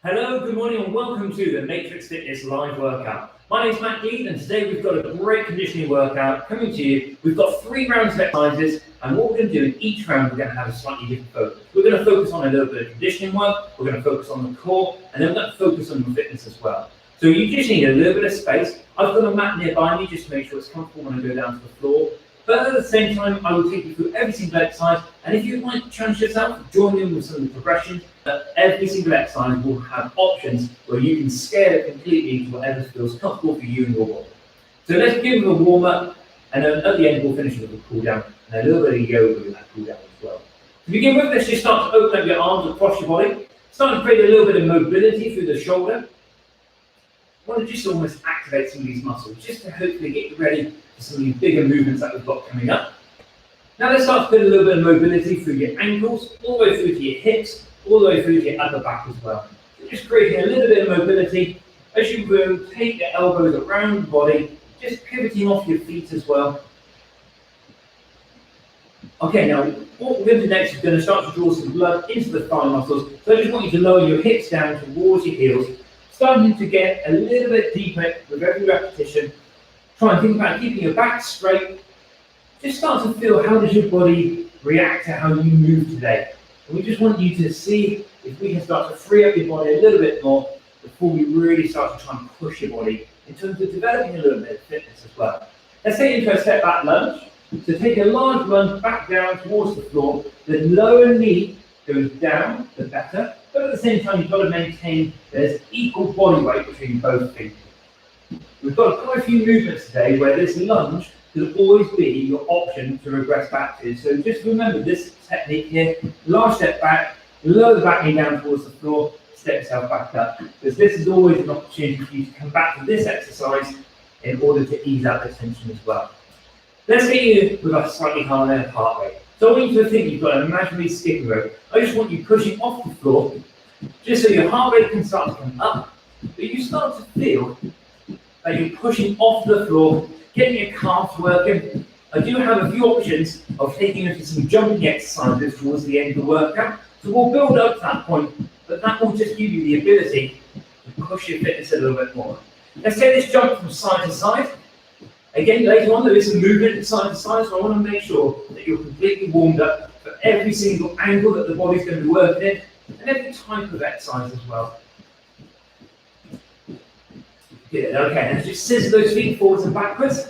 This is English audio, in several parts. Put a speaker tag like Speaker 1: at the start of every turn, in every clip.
Speaker 1: Hello, good morning and welcome to the Matrix Fitness live workout. My name is Matt Gleed and today we've got a great conditioning workout coming to you. We've got 3 rounds of exercises and what we're going to do in each round we're going to have a slightly different focus. We're going to focus on a little bit of conditioning work, we're going to focus on the core and then we're going to focus on your fitness as well. So you just need a little bit of space. I've got a mat nearby me just to make sure it's comfortable when I go down to the floor. But at the same time, I will take you through every single exercise, and if you'd like to challenge yourself, join in with some of the progressions. Every single exercise will have options where you can scale it completely to whatever feels comfortable for you and your body. So let's begin with a warm-up, and then at the end we'll finish with a cool-down, and a little bit of yoga with that cool-down as well. To begin with, let's just start to open up your arms across your body. Start to create a little bit of mobility through the shoulder. I want to just almost activate some of these muscles, just to hopefully get you ready for some of these bigger movements that we've got coming up. Now let's start to put a little bit of mobility through your ankles, all the way through to your hips, all the way through to your upper back as well. So just creating a little bit of mobility as you rotate your elbows around the body, just pivoting off your feet as well. Okay, now what we're going to do next is going to start to draw some blood into the thigh muscles. So I just want you to lower your hips down towards your heels, starting to get a little bit deeper with every repetition. Try and think about keeping your back straight. Just start to feel how does your body react to how you move today. And we just want you to see if we can start to free up your body a little bit more before we really start to try and push your body in terms of developing a little bit of fitness as well. Let's take into a step back lunge. So take a large lunge back down towards the floor. The lower knee goes down, the better. But at the same time, you've got to maintain there's equal body weight between both feet. We've got quite a few movements today where this lunge could always be your option to regress back to. So just remember this technique here, large step back, lower the back knee down towards the floor, step yourself back up. Because this is always an opportunity for you to come back to this exercise in order to ease out the tension as well. Let's get you with a slightly higher heart rate. So I want you to think you've got an imaginary skipping rope. I just want you pushing off the floor, just so your heart rate can start to come up, but you start to feel that you're pushing off the floor, getting your calves working. I do have a few options of taking you into some jumping exercises towards the end of the workout. So we'll build up to that point, but that will just give you the ability to push your fitness a little bit more. Let's take this jump from side to side. Again, later on there is some movement side to side, so I want to make sure that you're completely warmed up for every single angle that the body's going to be working in, and every type of exercise as well. Good, okay, now just scissor those feet forwards and backwards.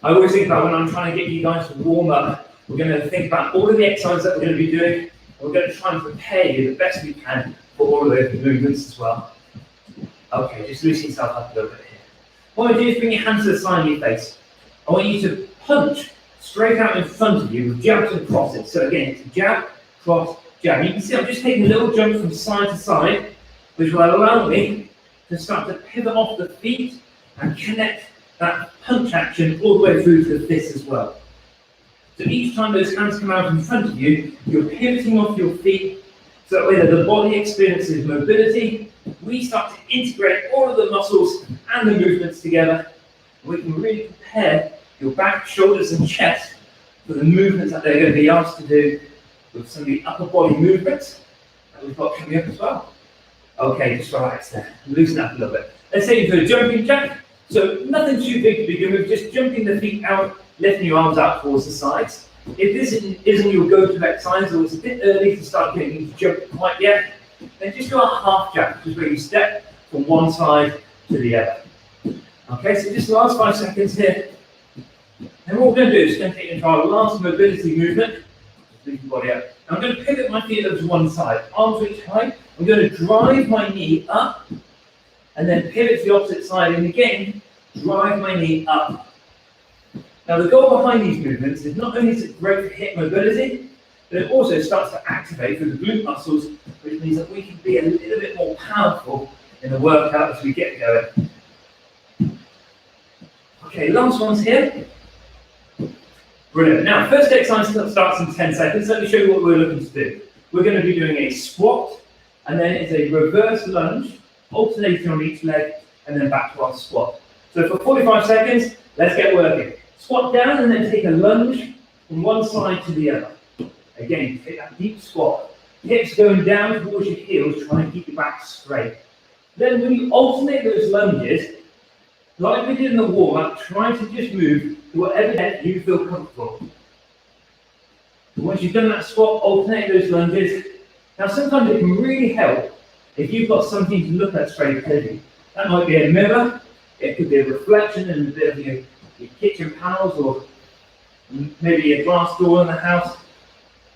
Speaker 1: I always think about when I'm trying to get you guys to warm up, we're going to think about all of the exercises that we're going to be doing, and we're going to try and prepare you the best we can for all of those movements as well. Okay, just loosen yourself up a little bit here. What I want you to do is bring your hands to the side of your face. I want you to punch straight out in front of you with jabs and crosses. So again, it's jab, cross, jab. You can see I'm just taking a little jump from side to side, which will allow me to start to pivot off the feet and connect that punch action all the way through to the fist as well. So each time those hands come out in front of you, you're pivoting off your feet, so that way that the body experiences mobility. We start to integrate all of the muscles and the movements together. We can really prepare your back, shoulders and chest for the movements that they're going to be asked to do with some of the upper body movements that we've got coming up as well. Okay, just relax there, loosen up a little bit. Let's take you to a jumping jack. So nothing too big to begin with, just jumping the feet out, lifting your arms out towards the sides. If this isn't your go-to exercise, or it's a bit early to start getting into jumping quite yet, then just do a half jack, which is where you step from one side to the other. Okay, so just the last 5 seconds here. And what we're going to do is going to take into our last mobility movement. Leave the body up. I'm going to pivot my feet over to one side, arms reach high. I'm going to drive my knee up, and then pivot to the opposite side, and again, drive my knee up. Now the goal behind these movements is not only is it great for hip mobility, but it also starts to activate through the glute muscles, which means that we can be a little bit more powerful in the workout as we get going. Okay, last one's here. Brilliant. Now, first exercise starts in 10 seconds. Let me show you what we're looking to do. We're going to be doing a squat, and then it's a reverse lunge, alternating on each leg, and then back to our squat. So for 45 seconds, let's get working. Squat down and then take a lunge from one side to the other. Again, take that deep squat. Hips going down towards your heels, trying to keep your back straight. Then when you alternate those lunges, like we did in the warm-up, try to just move to whatever depth you feel comfortable. Once you've done that squat, alternate those lunges. Now sometimes it can really help if you've got something to look at straight ahead of you. That might be a mirror, it could be a reflection in a bit of your kitchen panels, or maybe a glass door in the house.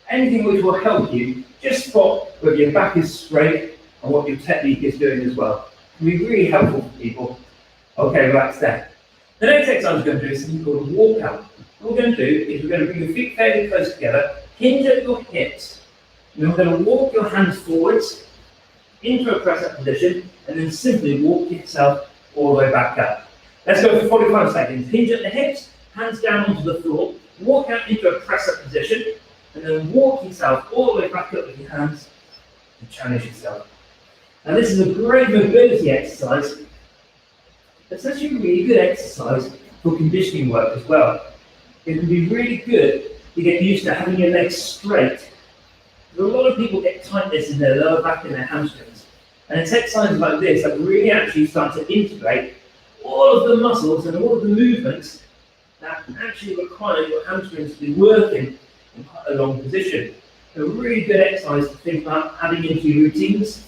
Speaker 1: Anything which will help you just spot whether your back is straight and what your technique is doing as well. It can be really helpful for people. Okay, relax there. The next exercise we're going to do is something called a walkout. What we're going to do is we're going to bring your feet fairly close together, hinge at your hips, and then we're going to walk your hands forwards into a press-up position, and then simply walk yourself all the way back up. Let's go for 45 seconds. Hinge at the hips, hands down onto the floor, walk out into a press-up position, and then walk yourself all the way back up with your hands and challenge yourself. Now this is a great mobility exercise. It's actually a really good exercise for conditioning work as well. It can be really good to get used to having your legs straight. A lot of people get tightness in their lower back and their hamstrings. And it's exercises like this that really actually start to integrate all of the muscles and all of the movements that actually require your hamstrings to be working in quite a long position. A really good exercise to think about adding into your routines.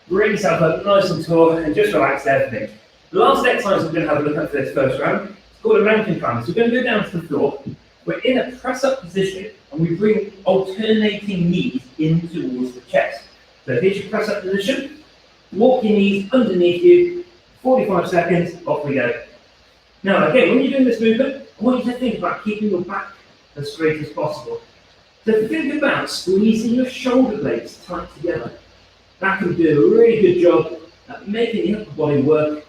Speaker 1: Bring yourself up nice and tall and just relax there for a minute. The last exercise we're going to have a look at for this first round is called a mountain climber. So we're going to go down to the floor. We're in a press-up position and we bring alternating knees in towards the chest. So here's your press-up position. Walk your knees underneath you. 45 seconds, off we go. Now again, when you're doing this movement, I want you to think about keeping your back as straight as possible. So think about squeezing your shoulder blades tight together. That can do a really good job at making the upper body work.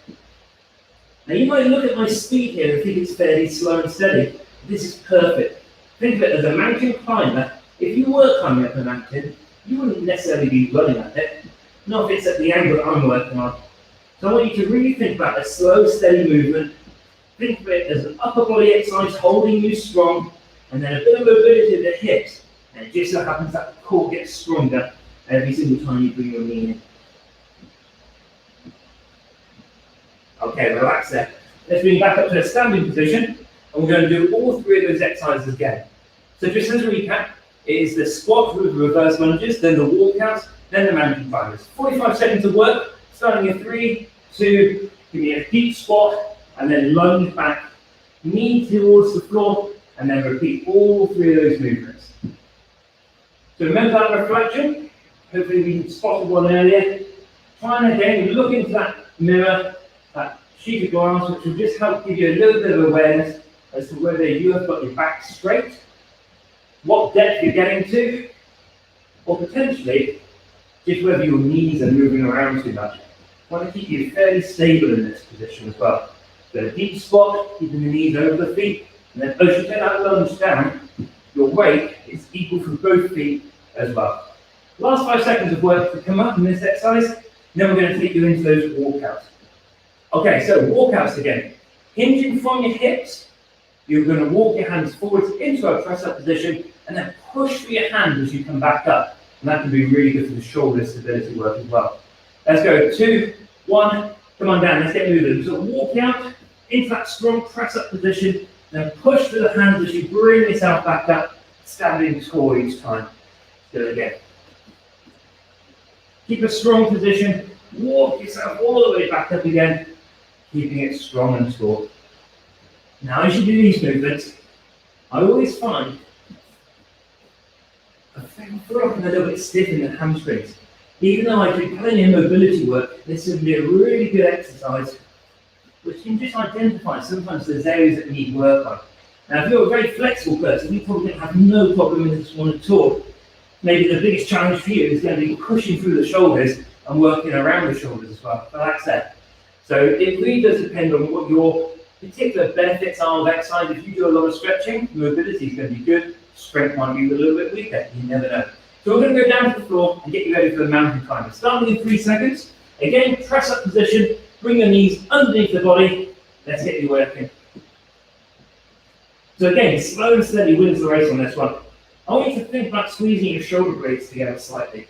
Speaker 1: Now you might look at my speed here and think it's fairly slow and steady. This is perfect. Think of it as a mountain climber. If you were climbing up a mountain, you wouldn't necessarily be running at it. Not if it's at the angle that I'm working on. So I want you to really think about a slow, steady movement. Think of it as an upper body exercise holding you strong, and then a bit of mobility of the hips. And it just so happens that the core gets stronger every single time you bring your knee in. Okay, relax there. Let's bring you back up to a standing position, and we're going to do all three of those exercises again. So just as a recap, it is the squat with reverse lunges, then the walkouts, then the mountain climbers. 45 seconds of work, starting in 3, 2, give me a deep squat, and then lunge back, knee towards the floor, and then repeat all three of those movements. So remember that reflection? Hopefully we spotted one earlier. Try and again look into that mirror, that sheet of glass, which will just help give you a little bit of awareness as to whether you have got your back straight, what depth you're getting to, or potentially just whether your knees are moving around too much. I want to keep you fairly stable in this position as well. So a deep squat, keeping the knees over the feet, and then as you take that lunge down, your weight is equal for both feet as well. Last 5 seconds of work to come up in this exercise, then we're going to take you into those walkouts. Okay, so walkouts again. Hinging from your hips, you're going to walk your hands forwards into a press-up position, and then push through your hands as you come back up. And that can be really good for the shoulder stability work as well. Let's go, 2, 1, come on down, let's get moving. So walk out into that strong press-up position, then push through the hands as you bring yourself back up, standing tall each time. Do it again. Keep a strong position, walk yourself all the way back up again, keeping it strong and tall. Now as you do these movements, I always find I feel like I'm a little bit stiff in the hamstrings. Even though I do plenty of mobility work, this would be a really good exercise which can just identify sometimes there's areas that need work on. Now if you're a very flexible person, you probably have no problem with this one at all. Maybe the biggest challenge for you is going to be pushing through the shoulders and working around the shoulders as well. But that's it. So it really does depend on what your particular benefits are of exercise. If you do a lot of stretching, mobility is going to be good. Strength might be a little bit weaker. You never know. So we're going to go down to the floor and get you ready for the mountain climber. Starting in 3 seconds. Again, press up position. Bring your knees underneath the body. Let's get you working. So again, slow and steady wins the race on this one. I want you to think about squeezing your shoulder blades together slightly.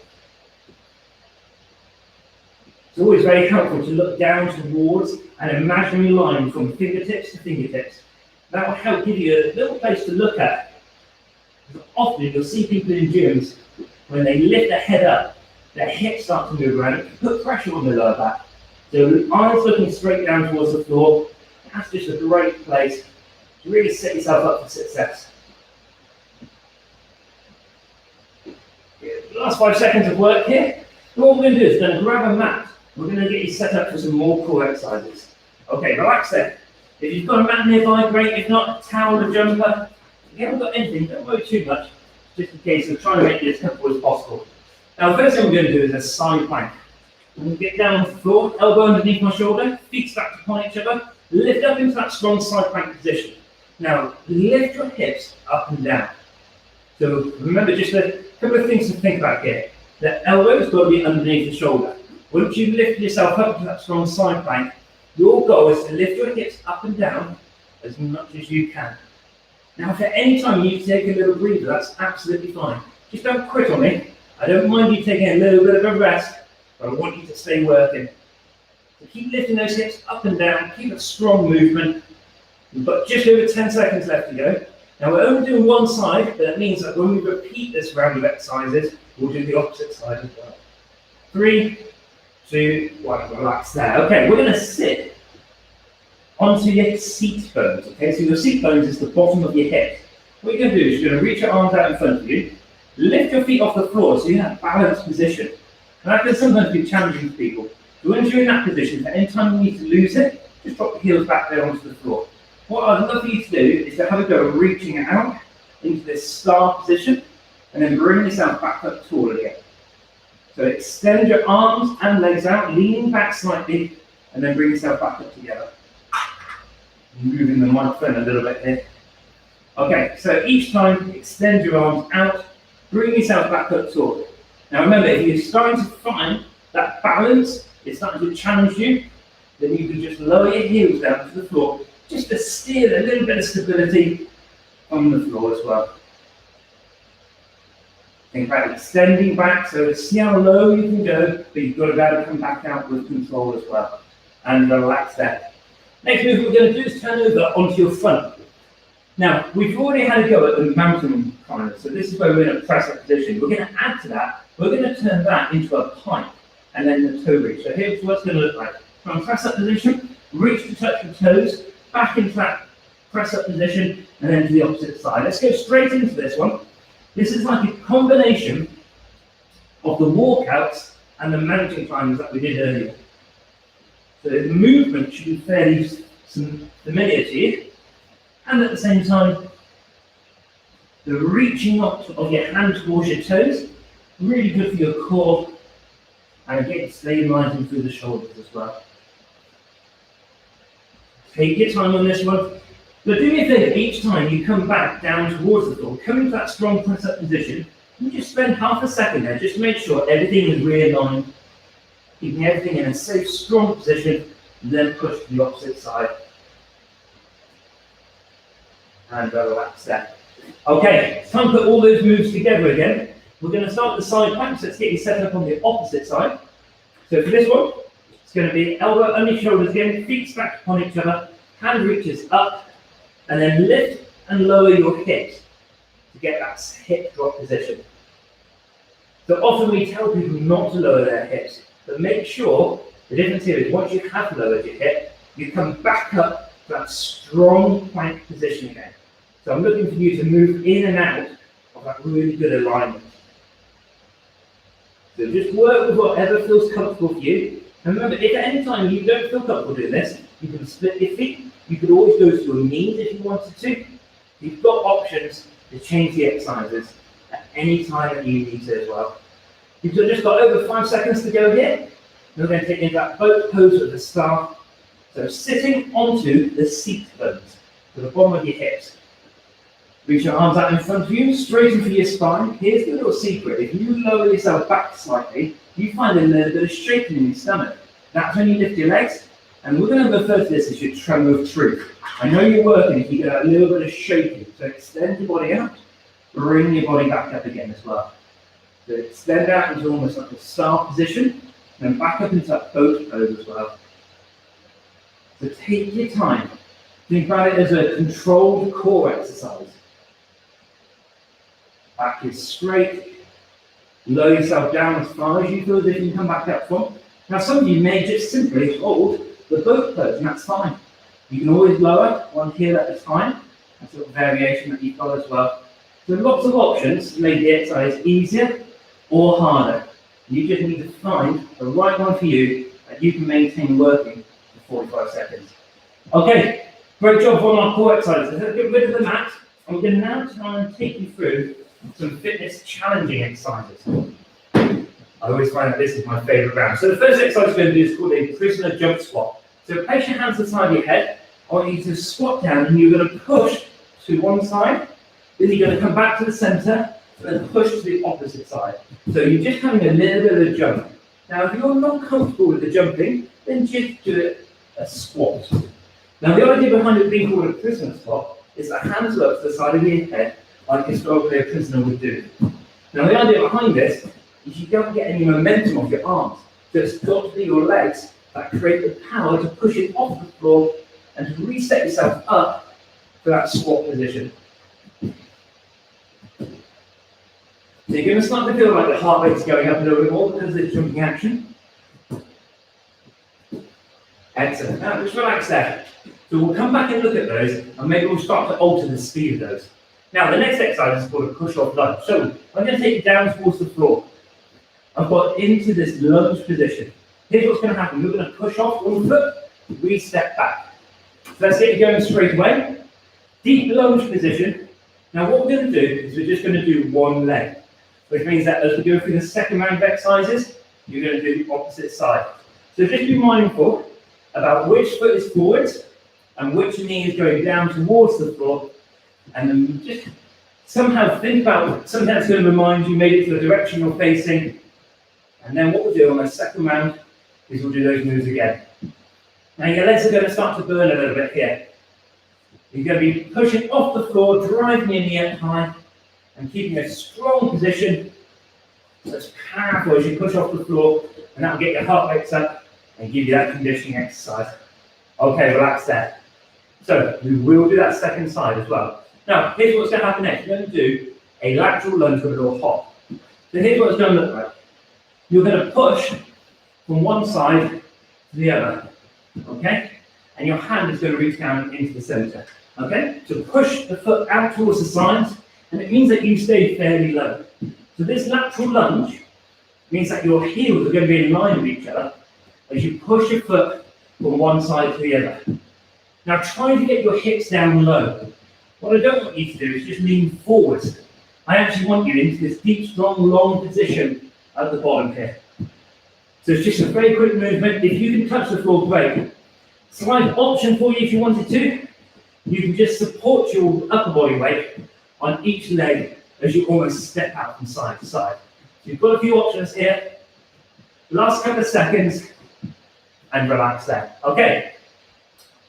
Speaker 1: It's always very helpful to look down towards an imaginary line from fingertips to fingertips. That will help give you a little place to look at. Often you'll see people in gyms, when they lift their head up, their hips start to move around, it can put pressure on the lower back. So eyes looking straight down towards the floor, that's just a great place to really set yourself up for success. Last 5 seconds of work here. What we're going to do is we're going to grab a mat. We're going to get you set up for some more core exercises. Okay, relax there. If you've got a mat nearby, great. If not, a towel or jumper. If you haven't got anything, don't worry too much. Just in case of trying to make it as comfortable as possible. Now, the first thing we're going to do is a side plank. We're going to get down on the floor, elbow underneath my shoulder, feet stacked upon each other, lift up into that strong side plank position. Now, lift your hips up and down. So remember just a couple of things to think about here. The elbow's got to be underneath the shoulder. Once you lift yourself up to that strong side plank, your goal is to lift your hips up and down as much as you can. Now, if at any time you need to take a little breather, that's absolutely fine. Just don't quit on me. I don't mind you taking a little bit of a rest, but I want you to stay working. So keep lifting those hips up and down, keep a strong movement. We've got just over 10 seconds left to go. Now we're only doing one side, but that means that when we repeat this round of exercises, we'll do the opposite side as well. 3, 2, 1, relax there. Okay, we're going to sit onto your seat bones. Okay, so your seat bones is the bottom of your hips. What you're going to do is you're going to reach your arms out in front of you, lift your feet off the floor so you're in that balanced position. And that can sometimes be challenging for people. So once you're in that position, at any time you need to lose it, just drop the heels back there onto the floor. What I'd love for you to do is to have a go reaching out into this star position and then bring yourself back up tall again. So extend your arms and legs out, leaning back slightly, and then bring yourself back up together. Moving the microphone a little bit here. Okay, so each time extend your arms out, bring yourself back up tall. Now remember, if you're starting to find that balance, it's starting to challenge you, then you can just lower your heels down to the floor, just to steal a little bit of stability on the floor as well. Think about extending back, so see how low you can go, but you've got to be able to come back out with control as well. And relax there. Next move we're going to do is turn over onto your front. Now, we've already had a go at the mountain climber, so this is where we're in a press-up position. We're going to add to that, we're going to turn that into a pike, and then the toe reach. So here's what it's going to look like. From press-up position, reach to touch the toes, back into that press-up position, and then to the opposite side. Let's go straight into this one. This is like a combination of the walkouts and the mountain climbers that we did earlier. So the movement should be fairly familiar to you. And at the same time, the reaching up of your hand towards your toes, really good for your core, and again, stabilizing through the shoulders as well. Take your time on this one. But do me a favour, each time you come back down towards the floor, come into that strong press-up position, you just spend half a second there just to make sure everything is realigned, keeping everything in a safe, strong position, and then push to the opposite side. And relax there. Okay, it's time to put all those moves together again. We're going to start the side plank, so let's get you set up on the opposite side. So for this one, it's going to be elbow under your shoulders again, feet stacked upon each other, hand reaches up, and then lift and lower your hips to get that hip drop position. So often we tell people not to lower their hips, but make sure the difference here is once you have lowered your hip, you come back up to that strong plank position again. So I'm looking for you to move in and out of that really good alignment. So just work with whatever feels comfortable for you. And remember, if at any time you don't feel comfortable doing this, you can split your feet. You could always go to your knees if you wanted to. You've got options to change the exercises at any time that you need to as well. You've just got over 5 seconds to go here. We're going to take into that boat pose with the star. So sitting onto the seat bones, to the bottom of your hips. Reach your arms out in front of you, straighten for your spine. Here's the little secret. If you lower yourself back slightly, you find a little bit of shaking in your stomach. That's when you lift your legs. And we're going to refer to this as your tremor of truth. I know you're working if you get a little bit of shaking. So extend your body out, bring your body back up again as well. So extend out into almost like a star position, and then back up into that boat pose as well. So take your time. Think about it as a controlled core exercise. Back is straight. Lower yourself down as far as you feel that you can come back up from. Now some of you may just simply hold the boat pose, and that's fine. You can always lower one heel at a time. That's a variation that you've got as well. So lots of options to make the exercise easier or harder. You just need to find the right one for you that you can maintain working for 45 seconds. Okay, great job on our core exercises. Let's get rid of the mat, and we're going to now try and take you through some fitness challenging exercises. I always find that this is my favourite round. So the first exercise we're going to do is called a prisoner jump squat. So place your hands to the side of your head. I want you to squat down, and you're going to push to one side. Then you're going to come back to the centre, and then push to the opposite side. So you're just having a little bit of a jump. Now, if you're not comfortable with the jumping, then just do it a squat. Now, the idea behind it being called a prisoner squat is that hands are up to the side of your head, like historically a prisoner would do. Now, the idea behind this is you don't get any momentum off your arms. So it's got to be your legs that create the power to push it off the floor and to reset yourself up for that squat position. So you're going to start to feel like the heart rate's going up a little bit more because of the jumping action. Excellent. Now just relax there. So we'll come back and look at those, and maybe we'll start to alter the speed of those. Now the next exercise is called a push-off lunge. So I'm going to take you down towards the floor. I've got into this lunge position. Here's what's going to happen. You're going to push off one foot, re-step back. So let's get you going straight away. Deep lunge position. Now what we're going to do is we're just going to do one leg, which means that as we go through the second round of exercises, you're going to do the opposite side. So just be mindful about which foot is forwards and which knee is going down towards the floor, and then just somehow think about something that's going to remind you maybe to the direction you're facing. And then what we'll do on the second round is we'll do those moves again. Now your legs are going to start to burn a little bit here. You're going to be pushing off the floor, driving your knee up high, and keeping a strong position that's powerful as you push off the floor, and that'll get your heart rates up and give you that conditioning exercise. Okay, relax there. So we will do that second side as well. Now, here's what's going to happen next. We're going to do a lateral lunge with a little hop. So here's what it's going to look like. You're going to push from one side to the other, okay? And your hand is going to reach down into the center, okay? So push the foot out towards the sides, and it means that you stay fairly low. So this lateral lunge means that your heels are going to be in line with each other as you push your foot from one side to the other. Now try to get your hips down low. What I don't want you to do is just lean forwards. I actually want you into this deep, strong, long position at the bottom here. So it's just a very quick movement. If you can touch the floor, great. Slight option for you if you wanted to. You can just support your upper body weight on each leg as you almost step out from side to side. So you've got a few options here. Last couple of seconds and relax there. Okay,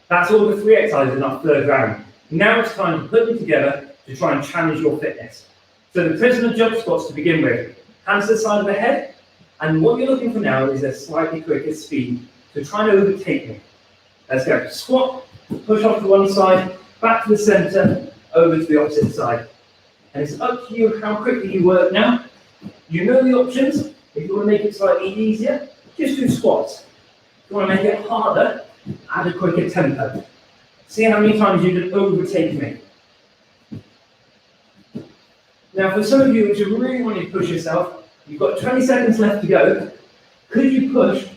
Speaker 1: that's all the three exercises in our third round. Now it's time to put them together to try and challenge your fitness. So the prisoner jump squats to begin with. Hands to the side of the head, and what you're looking for now is a slightly quicker speed. So try and overtake me. Let's go. Squat, push off to one side, back to the center, over to the opposite side. And it's up to you how quickly you work now. You know the options. If you want to make it slightly easier, just do squats. If you want to make it harder, add a quicker tempo. See how many times you can overtake me. Now for some of you which are really wanting to push yourself, you've got 20 seconds left to go. Could you push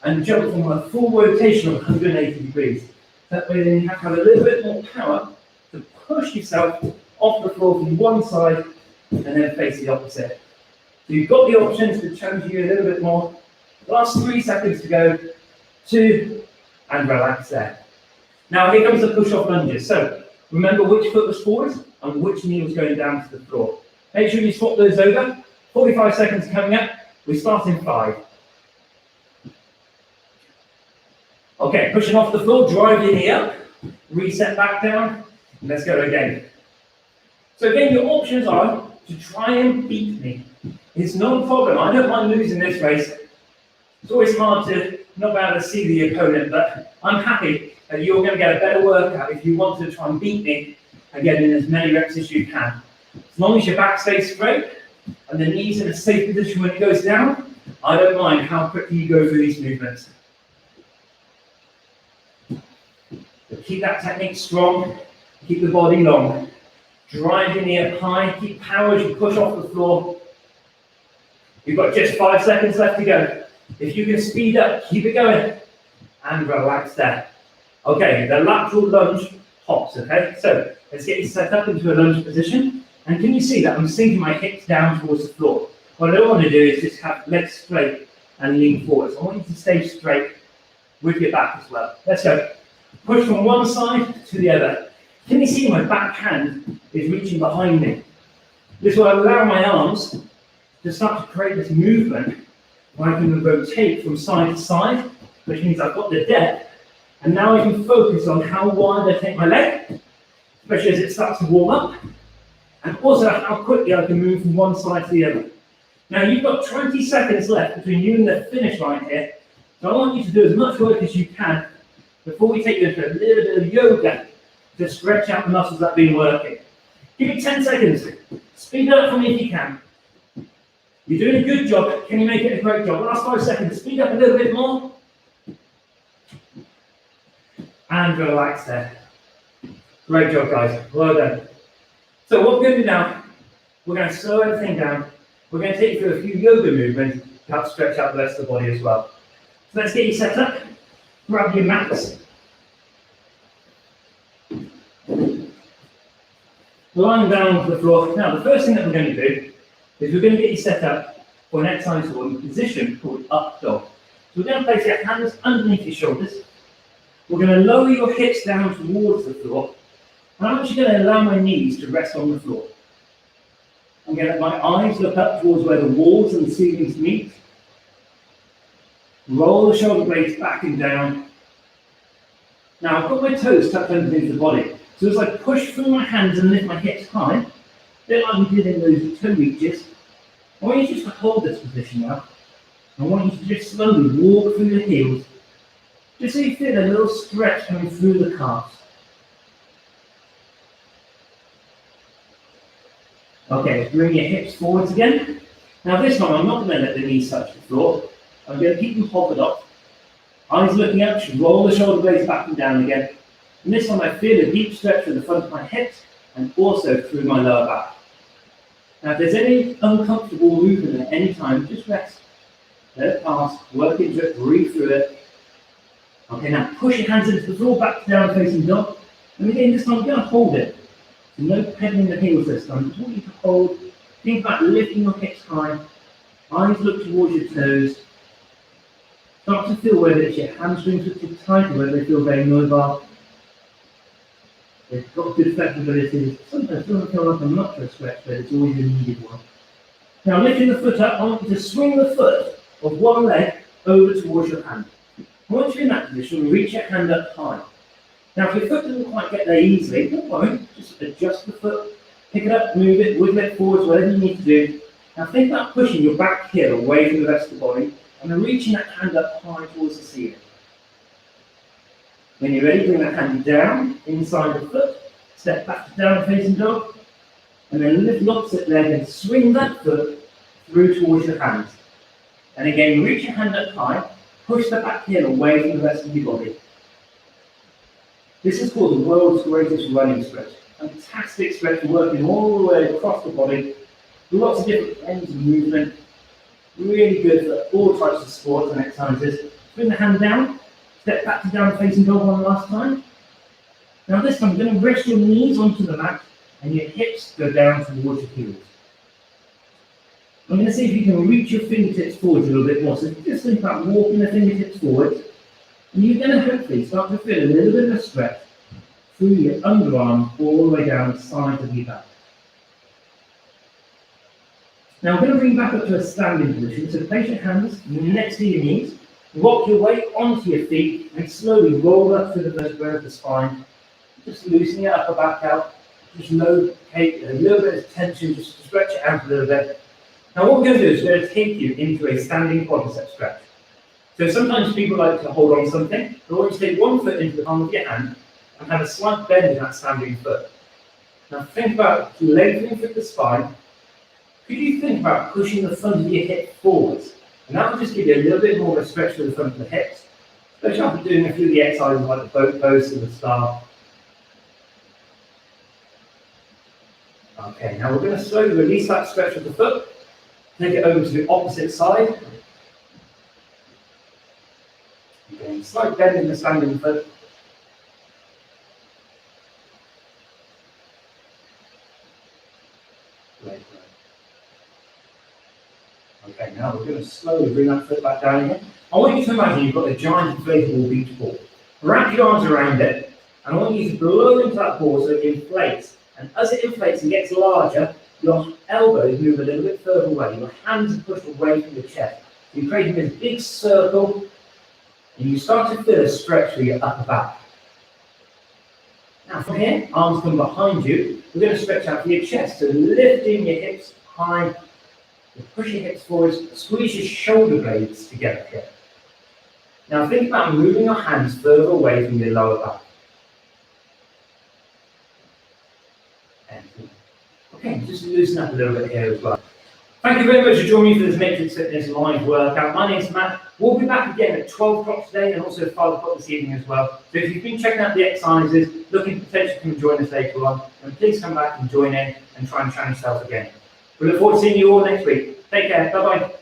Speaker 1: and jump from a full rotation of 180 degrees? That way then you have to have a little bit more power to push yourself off the floor from one side and then face the opposite. So you've got the options to challenge you a little bit more. Last 3 seconds to go. 2, and relax there. Now here comes the push-off lunges. So remember which foot was forward and which knee was going down to the floor. Make sure you swap those over. 45 seconds coming up. We start in 5. Okay, pushing off the floor, drive your knee up, reset back down, and let's go again. So again, your options are to try and beat me. It's no problem. I don't mind losing this race. It's always hard to not be able to see the opponent, but I'm happy that you're going to get a better workout if you want to try and beat me and get in as many reps as you can. As long as your back stays straight and the knees in a safe position when it goes down, I don't mind how quickly you go through these movements. But keep that technique strong, keep the body long. Drive your knee up high, keep power as you push off the floor. You've got just 5 seconds left to go. If you can speed up, keep it going. And relax there. Okay, the lateral lunge hops, okay? So let's get you set up into a lunge position. And can you see that I'm sinking my hips down towards the floor? What I don't want to do is just have legs straight and lean forward. So I want you to stay straight with your back as well. Let's go. Push from one side to the other. Can you see my back hand is reaching behind me? This will allow my arms to start to create this movement where I can rotate from side to side, which means I've got the depth, and now I can focus on how wide I take my leg, especially as it starts to warm up, and also how quickly I can move from one side to the other. Now you've got 20 seconds left between you and the finish line here, so I want you to do as much work as you can before we take you into a little bit of yoga to stretch out the muscles that have been working. Give me 10 seconds. Speed it up for me if you can. You're doing a good job. Can you make it a great job? Last 5 seconds. Speed up a little bit more. And relax there. Great job, guys. Well done. So what we're going to do now, we're going to slow everything down. We're going to take you through a few yoga movements to help stretch out the rest of the body as well. So let's get you set up. Grab your mats. Lying down onto the floor. Now, the first thing that we're going to do is we're going to get you set up for an exercise or a position called up dog. So we're going to place your hands underneath your shoulders. We're going to lower your hips down towards the floor. And I'm actually going to allow my knees to rest on the floor. I'm going to let my eyes look up towards where the walls and the ceilings meet. Roll the shoulder blades back and down. Now, I've got my toes tucked underneath the body. So as I push through my hands and lift my hips high, a bit like we did in those toe reaches, I want you just to hold this position now. I want you to just slowly walk through the heels, just so you feel a little stretch coming through the calves. Okay, bring your hips forwards again. Now this time I'm not going to let the knees touch the floor. I'm going to keep them hovered up. Eyes looking up, roll the shoulder blades back and down again. And this time I feel a deep stretch from the front of my hips and also through my lower back. Now if there's any uncomfortable movement at any time, just rest. Let it pass, work into it, breathe through it. Okay, now push your hands into the floor, back down facing dog. And again, this time you're going to hold it. So no pedaling the heels this time. Just want you to hold. Think about lifting your hips high. Eyes look towards your toes. Start to feel whether it's your hamstrings which are tight or whether they feel very mobile. They've got good flexibility. Sometimes it doesn't feel like a muscular stretch, but it's always a needed one. Now lifting the foot up, I want you to swing the foot of one leg over towards your hand. Once you're in that position, reach your hand up high. Now if your foot doesn't quite get there easily, don't worry, just adjust the foot, pick it up, move it, wiggle it forwards, whatever you need to do. Now think about pushing your back heel away from the rest of the body and then reaching that hand up high towards the ceiling. When you're ready, bring that hand down, inside the foot, step back to down facing dog, and then lift the opposite leg and swing that foot through towards your hands. And again, reach your hand up high, push the back heel away from the rest of your body. This is called the world's greatest running stretch. Fantastic stretch, working all the way across the body, lots of different ends of movement. Really good for all types of sports and exercises. Bring the hand down. Step back to down facing dog one last time. Now this time you're going to rest your knees onto the mat and your hips go down towards your heels. I'm going to see if you can reach your fingertips forward a little bit more. So just think about walking the fingertips forward. And you're going to hopefully start to feel a little bit of a stretch through your underarm all the way down the side of your back. Now I'm going to bring you back up to a standing position. So place your hands next to your knees. Rock your weight onto your feet and slowly roll up through the vertebrae of the spine. Just loosening your upper back out. just locate a little bit of tension, just stretch it out a little bit. Now what we're going to do is we're going to take you into a standing quadricep stretch. So sometimes people like to hold on to something, but I want you to take one foot into the palm of your hand and have a slight bend in that standing foot. Now think about lengthening through the spine. Could you think about pushing the front of your hip forwards? And that will just give you a little bit more of a stretch to the front of the hips, especially after doing a few of the exercises like the boat pose at the start. Okay, now we're going to slowly release that stretch of the foot, take it over to the opposite side. Again, slight bend in the standing foot. Okay, now we're going to slowly bring that foot back down again. I want you to imagine you've got a giant inflatable beach ball. Wrap your arms around it, and I want you to blow into that ball so it inflates. And as it inflates and gets larger, your elbows move a little bit further away. Your hands are pushed away from the chest. You're creating this big circle, and you start to feel a stretch through your upper back. Now from here, arms come behind you. We're going to stretch out for your chest, so lifting your hips high. Push your hips forward, squeeze your shoulder blades together here. Now think about moving your hands further away from your lower back. Okay, just loosen up a little bit here as well. Thank you very much for joining me for this Matrix Fitness live workout. My name's Matt. We'll be back again at 12 o'clock today and also 5 o'clock this evening as well. So if you've been checking out the exercises, looking to potentially come and join us later on, then please come back and join in and try and challenge yourself again. We look forward to seeing you all next week. Take care. Bye-bye.